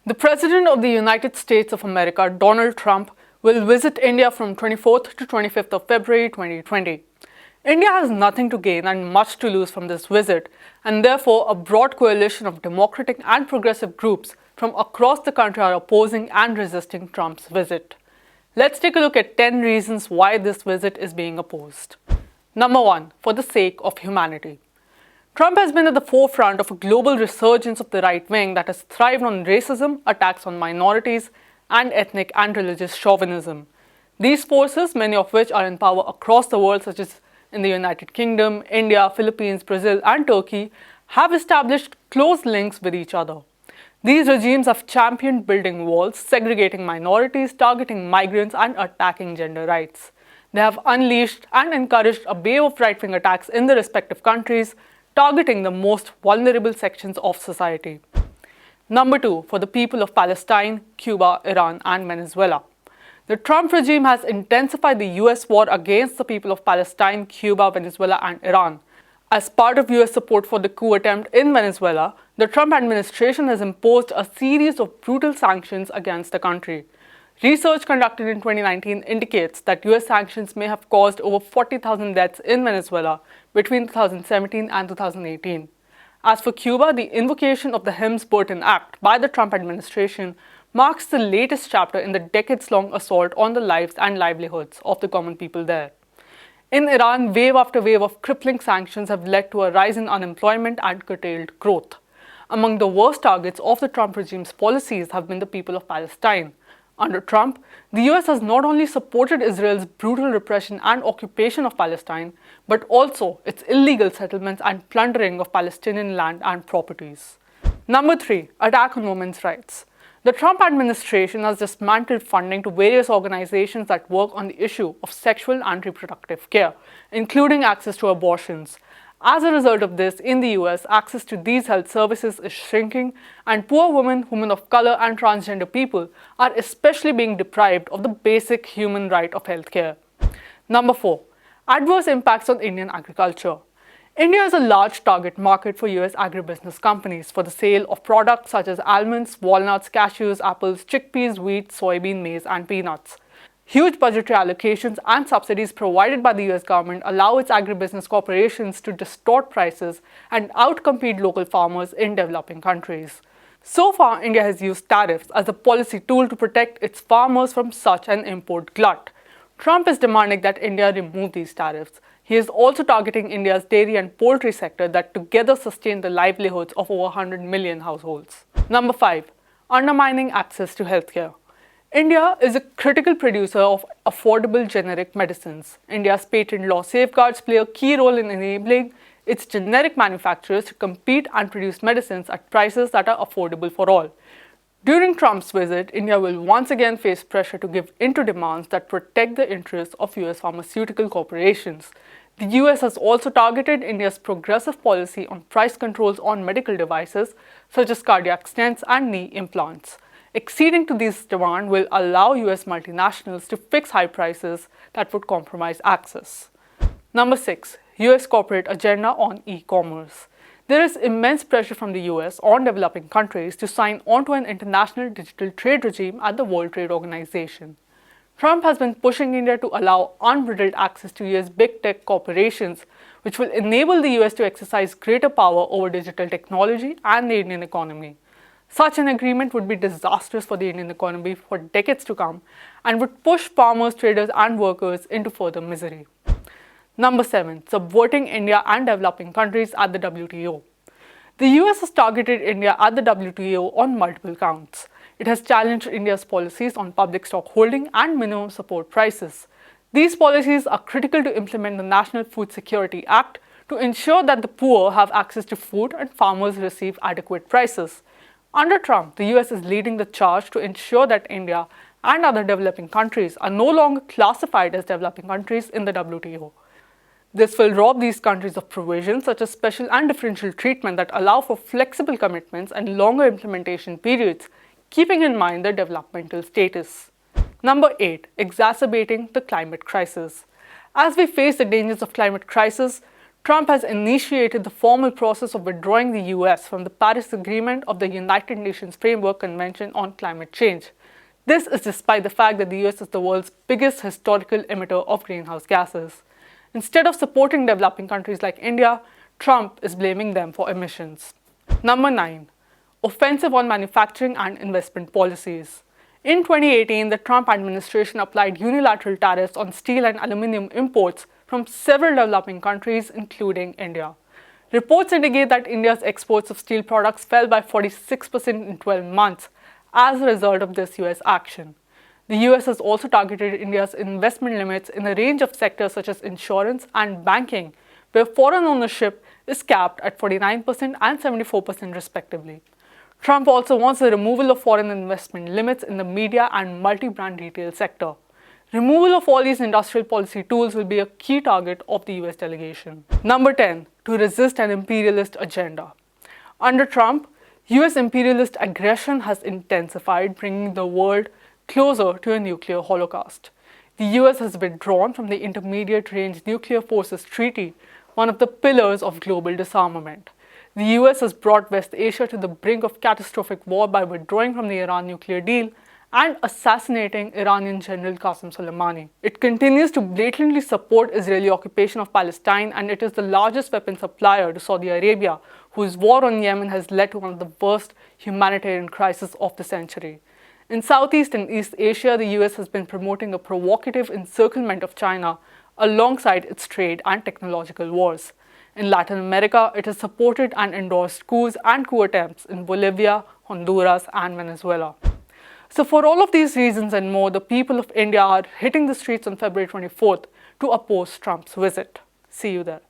The President of the United States of America, Donald Trump, will visit India from 24th to 25th of February 2020. India has nothing to gain and much to lose from this visit, and therefore a broad coalition of democratic and progressive groups from across the country are opposing and resisting Trump's visit. Let's take a look at 10 reasons why this visit is being opposed. Number 1. For the sake of humanity. Trump has been at the forefront of a global resurgence of the right wing that has thrived on racism, attacks on minorities, and ethnic and religious chauvinism. These forces, many of which are in power across the world, such as in the United Kingdom, India, Philippines, Brazil, and Turkey, have established close links with each other. These regimes have championed building walls, segregating minorities, targeting migrants, and attacking gender rights. They have unleashed and encouraged a wave of right-wing attacks in the respective countries, targeting the most vulnerable sections of society. Number 2. For the people of Palestine, Cuba, Iran, and Venezuela. The Trump regime has intensified the US war against the people of Palestine, Cuba, Venezuela, and Iran. As part of US support for the coup attempt in Venezuela, the Trump administration has imposed a series of brutal sanctions against the country. Research conducted in 2019 indicates that US sanctions may have caused over 40,000 deaths in Venezuela between 2017 and 2018. As for Cuba, the invocation of the Helms-Burton Act by the Trump administration marks the latest chapter in the decades-long assault on the lives and livelihoods of the common people there. In Iran, wave after wave of crippling sanctions have led to a rise in unemployment and curtailed growth. Among the worst targets of the Trump regime's policies have been the people of Palestine. Under Trump, the US has not only supported Israel's brutal repression and occupation of Palestine, but also its illegal settlements and plundering of Palestinian land and properties. Number 3. Attack on women's rights. The Trump administration has dismantled funding to various organizations that work on the issue of sexual and reproductive care, including access to abortions. As a result of this, in the US, access to these health services is shrinking, and poor women, women of color, and transgender people are especially being deprived of the basic human right of healthcare. Number 4. Adverse impacts on Indian agriculture. India is a large target market for US agribusiness companies for the sale of products such as almonds, walnuts, cashews, apples, chickpeas, wheat, soybean, maize, and peanuts. Huge budgetary allocations and subsidies provided by the US government allow its agribusiness corporations to distort prices and outcompete local farmers in developing countries. So far, India has used tariffs as a policy tool to protect its farmers from such an import glut. Trump is demanding that India remove these tariffs. He is also targeting India's dairy and poultry sector that together sustain the livelihoods of over 100 million households. Number 5. Undermining access to healthcare. India is a critical producer of affordable generic medicines. India's patent law safeguards play a key role in enabling its generic manufacturers to compete and produce medicines at prices that are affordable for all. During Trump's visit, India will once again face pressure to give in to demands that protect the interests of US pharmaceutical corporations. The US has also targeted India's progressive policy on price controls on medical devices such as cardiac stents and knee implants. Acceding to these demands will allow US multinationals to fix high prices that would compromise access. Number 6. US corporate agenda on e-commerce. There is immense pressure from the US on developing countries to sign onto an international digital trade regime at the World Trade Organization. Trump has been pushing India to allow unbridled access to US big tech corporations, which will enable the US to exercise greater power over digital technology and the Indian economy. Such an agreement would be disastrous for the Indian economy for decades to come and would push farmers, traders, and workers into further misery. Number 7. Subverting India and developing countries at the WTO. The US has targeted India at the WTO on multiple counts. It has challenged India's policies on public stock holding and minimum support prices. These policies are critical to implement the National Food Security Act to ensure that the poor have access to food and farmers receive adequate prices. Under Trump, the US is leading the charge to ensure that India and other developing countries are no longer classified as developing countries in the WTO. This will rob these countries of provisions such as special and differential treatment that allow for flexible commitments and longer implementation periods, keeping in mind their developmental status. Number 8. Exacerbating the climate crisis. As we face the dangers of climate crisis, Trump has initiated the formal process of withdrawing the US from the Paris Agreement of the United Nations Framework Convention on Climate Change. This is despite the fact that the US is the world's biggest historical emitter of greenhouse gases. Instead of supporting developing countries like India, Trump is blaming them for emissions. Number 9. Offensive on manufacturing and investment policies. In 2018, the Trump administration applied unilateral tariffs on steel and aluminum imports from several developing countries, including India. Reports indicate that India's exports of steel products fell by 46% in 12 months as a result of this US action. The US has also targeted India's investment limits in a range of sectors such as insurance and banking, where foreign ownership is capped at 49% and 74% respectively. Trump also wants the removal of foreign investment limits in the media and multi-brand retail sector. Removal of all these industrial policy tools will be a key target of the US delegation. Number 10. To resist an imperialist agenda. Under Trump, US imperialist aggression has intensified, bringing the world closer to a nuclear holocaust. The US has withdrawn from the Intermediate Range Nuclear Forces Treaty, one of the pillars of global disarmament. The US has brought West Asia to the brink of catastrophic war by withdrawing from the Iran nuclear deal and assassinating Iranian General Qasem Soleimani. It continues to blatantly support Israeli occupation of Palestine, and it is the largest weapon supplier to Saudi Arabia, whose war on Yemen has led to one of the worst humanitarian crises of the century. In Southeast and East Asia, the US has been promoting a provocative encirclement of China alongside its trade and technological wars. In Latin America, it has supported and endorsed coups and coup attempts in Bolivia, Honduras, and Venezuela. So for all of these reasons and more, the people of India are hitting the streets on February 24th to oppose Trump's visit. See you there.